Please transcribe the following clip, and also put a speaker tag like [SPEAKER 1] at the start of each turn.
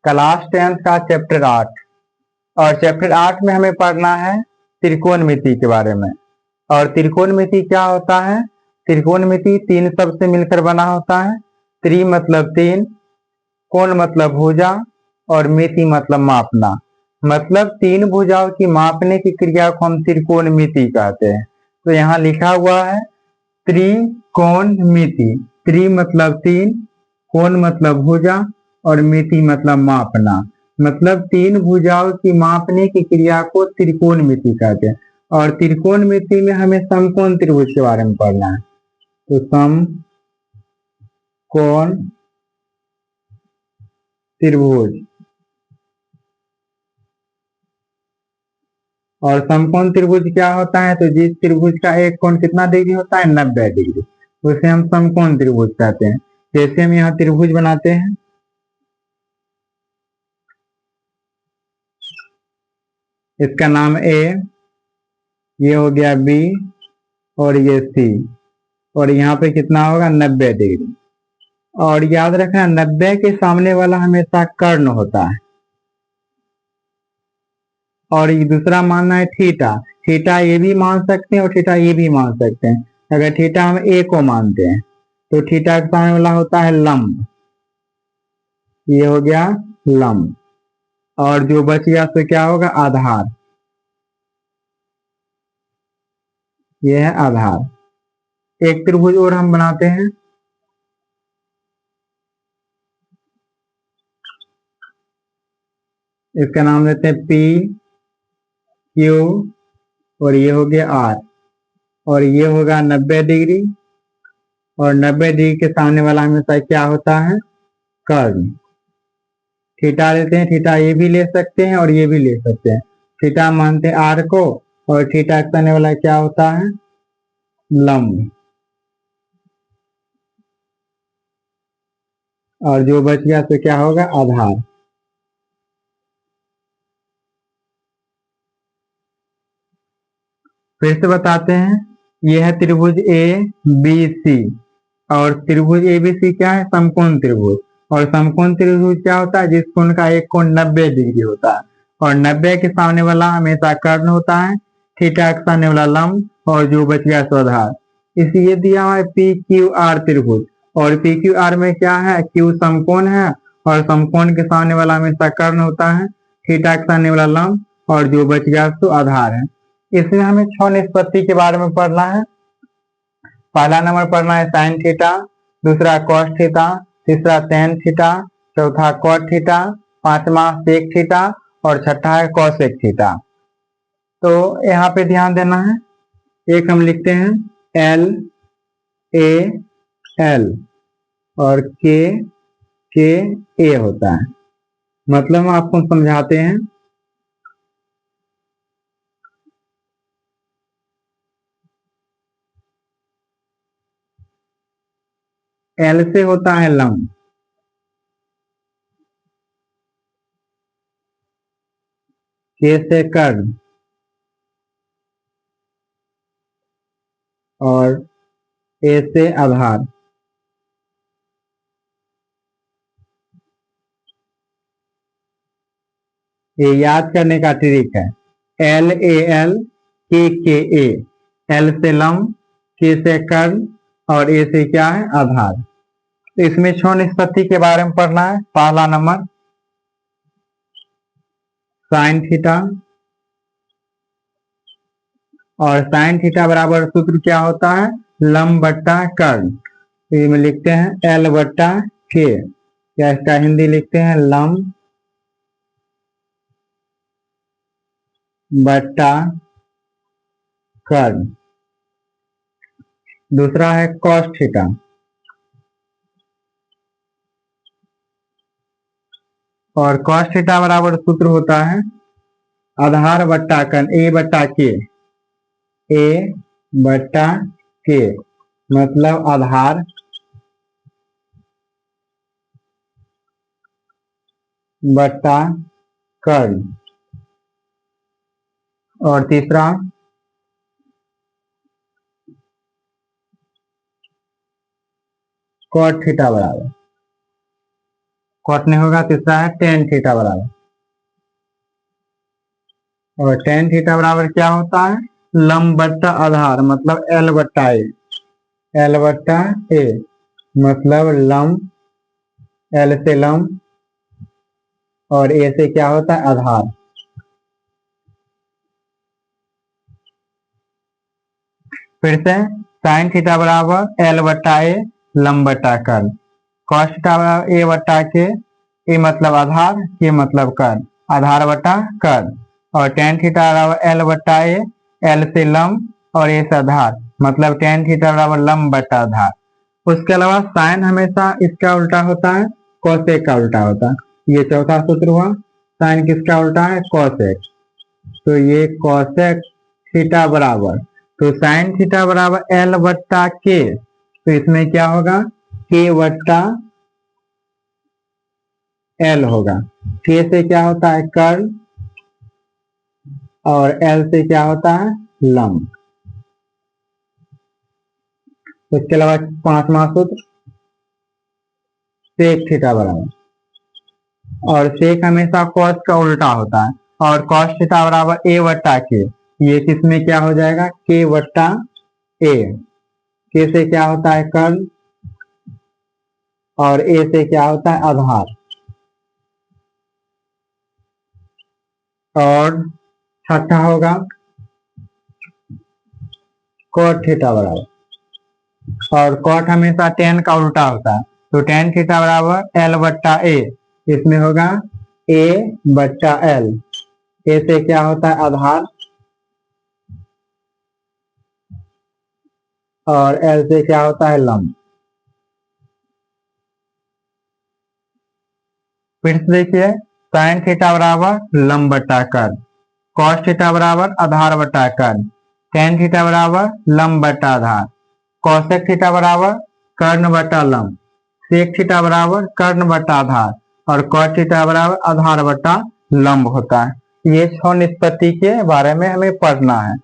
[SPEAKER 1] Class 10th का chapter 8। और chapter 8 में हमें पढ़ना है त्रिकोणमिति के बारे में। और त्रिकोणमिति क्या होता है? त्रिकोणमिति तीन शब्द से मिलकर बना होता है। त्रि मतलब तीन, कोण मतलब भुजा, और मिति मतलब मापना। मतलब तीन भुजाओं की मापने की क्रिया को हम त्रिकोणमिति कहते हैं। तो यहाँ लिखा हुआ है त्रिकोणमिति। त्रि मतलब तीन, कोण मतलब भुजा, और मिति मतलब मापना। मतलब तीन भुजाओं की मापने की क्रिया को त्रिकोणमिति कहते हैं। और त्रिकोणमिति में हमें समकोण त्रिभुज के बारे में पढ़ना है। तो समकोण त्रिभुज। और समकोण त्रिभुज क्या होता है? तो जिस त्रिभुज का एक कोण कितना डिग्री होता है? 90 डिग्री। उसे हम समकोण त्रिभुज कहते हैं। जैसे हम यहाँ त्रिभुज बनाते हैं, इसका नाम ए, ये हो गया बी, और ये सी। और यहाँ पे कितना होगा? 90 डिग्री। और याद रखना 90 के सामने वाला हमेशा कर्ण होता है। और ये दूसरा मानना है थीटा। थीटा ये भी मान सकते हैं और थीटा ये भी मान सकते हैं। अगर थीटा हम ए को मानते हैं तो थीटा के सामने वाला होता है लंब। ये हो गया लंब। और जो बच गया तो क्या होगा? आधार। ये है आधार। एक त्रिभुज और हम बनाते हैं। इसका नाम देते हैं पी क्यू, और ये हो गया आर। और ये होगा 90 डिग्री। और 90 डिग्री के सामने वाला हमेशा क्या होता है? कर्ण। थीटा लेते हैं। थीटा ये भी ले सकते हैं और ये भी ले सकते हैं। थीटा मानते हैं आर को, और थीटा के सामने वाला क्या होता है? लंब। और जो बच गया तो क्या होगा? आधार। फिर से बताते हैं। यह है त्रिभुज ए बी सी। और त्रिभुज ए बी सी क्या है? समकोण त्रिभुज। और समकोण त्रिभुज क्या होता है? जिस कोण का एक कोण 90 डिग्री होता है। और 90 के सामने वाला हमेशा कर्ण होता है, थीटा के सामने वाला लंब, और जो बच गया सो आधार। इसलिए दिया हुआ है पी क्यू आर त्रिभुज। और पी क्यू आर में क्या है? क्यू समकोण है, और समकोण के सामने वाला हमेशा कर्ण होता है, थीटा के सामने वाला लंब, और जो बच गया सो आधार है। इसमें हमें 6 निष्पत्ति के बारे में पढ़ना है। पहला नंबर पढ़ना है साइन थीटा, दूसरा कॉस थीटा, तीसरा टेन थीटा, चौथा कॉट थीटा, पांचवा सेक थीटा, और छठा है कॉसेक थीटा। तो यहाँ पे ध्यान देना है। एक हम लिखते हैं एल ए एल, और के ए होता है। मतलब हम आपको समझाते हैं। एल से होता है लंब, के से कर्ण, और ए से आधार। ये याद करने का ट्रिक है। एल ए एल, के ए। एल से लंब, के से कर्ण, और ए से क्या है? आधार। तो इसमें 6 निष्पत्ति के बारे में पढ़ना है। पहला नंबर साइन थीटा। और साइन थीटा बराबर सूत्र क्या होता है? लंब बट्टा कर्ण। तो इसमें लिखते हैं एल बट्टा के, या इसका हिंदी लिखते हैं लंब बट्टा कर्ण। दूसरा है कॉस थीटा। और कॉस थीटा बराबर सूत्र होता है आधार बट्टा कर्ण, ए बट्टा के। ए बट्टा के मतलब आधार बट्टा कर्ण। और तीसरा कॉट थीटा बराबर कॉट नहीं होगा। तीसरा है टेन थीटा बराबर, और टेन थीटा बराबर क्या होता है, लंब बट्टा आधार, मतलब एल बट्टा ए, एल बट्टा ए मतलब लंब, एल से लंब और ए से क्या होता है, आधार। फिर से साइन थीटा बराबर एल बट्टा ए लंब बट्टा कर्ल, कॉस थीटा बराबर ए बट्टा के, ए मतलब आधार, के मतलब कर्ल, आधार बट्टा कर्ल, और टेन थीटा बराबर एल बट्टा ए, एल से लंब और ए से आधार, मतलब टेन थीटा बराबर लंब बट्टा आधार। उसके अलावा साइन हमेशा इसका उल्टा होता है, कोसेक का उल्टा होता है। ये चौथा सूत्र हुआ। साइन किसका उल्टा है, कोसेक। तो ये कोसेक थीटा बराबर, तो साइन थीटा बराबर एल बट्टा के, तो इसमें क्या होगा, के बट्टा एल होगा। के से क्या होता है, कर्ल, और एल से क्या होता है, लंब। उसके अलावा पांचवा सूत्र सेक थीटा बराबर, और सेक हमेशा कॉस का उल्टा होता है, और कॉस थीटा बराबर ए बट्टा के, ये किसमें क्या हो जाएगा, के बट्टा ए, के से क्या होता है, कर्ल, और ए से क्या होता है, आधार। और छठा होगा कॉट थीटा बराबर, और कॉट हमेशा टेन का उल्टा होता है, तो टेन थीटा बराबर एल बट्टा ए, इसमें होगा ए बट्टा एल, ए से क्या होता है, आधार, और एल से क्या होता है, लंब। फिर से देखिए, साइन थीटा बराबर लंब बट्टा कर्ल, कॉस थीटा बराबर आधार बट्टा कर्ल, टेन थीटा बराबर लंब बट्टा आधार, कोसेक थीटा बराबर कर्ण बट्टा लंब, सेक थीटा बराबर कर्ण बट्टा आधार, और कॉट थीटा बराबर आधार बट्टा लंब होता है। ये 6 निष्पत्ति के बारे में हमें पढ़ना है।